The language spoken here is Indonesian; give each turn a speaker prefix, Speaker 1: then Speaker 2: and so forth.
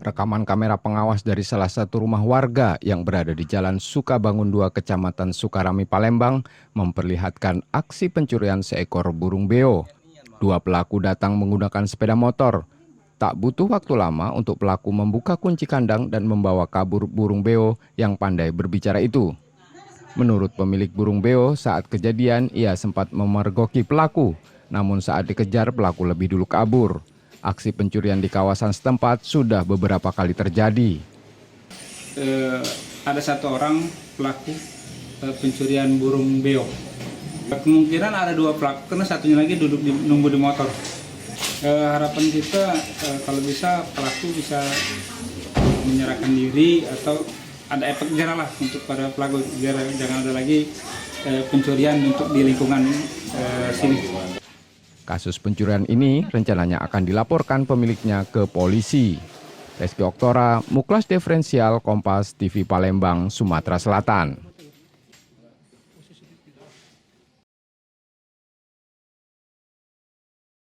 Speaker 1: Rekaman kamera pengawas dari salah satu rumah warga yang berada di Jalan Sukabangun 2, Kecamatan Sukarami, Palembang, memperlihatkan aksi pencurian seekor burung beo. Dua pelaku datang menggunakan sepeda motor. Tak butuh waktu lama untuk pelaku membuka kunci kandang dan membawa kabur burung beo yang pandai berbicara itu. Menurut pemilik burung beo, saat kejadian ia sempat memergoki pelaku, namun saat dikejar pelaku lebih dulu kabur. Aksi pencurian di kawasan setempat sudah beberapa kali terjadi.
Speaker 2: Ada satu orang pelaku pencurian burung beo. Kemungkinan ada dua pelaku karena satunya lagi nunggu di motor. Harapan kita kalau bisa pelaku bisa menyerahkan diri atau ada efek jerah lah untuk para pelaku, biar jangan ada lagi pencurian untuk di lingkungan sini.
Speaker 1: Kasus pencurian ini rencananya akan dilaporkan pemiliknya ke polisi. Reski Oktora, Muklas Diferensial, Kompas TV Palembang, Sumatera Selatan.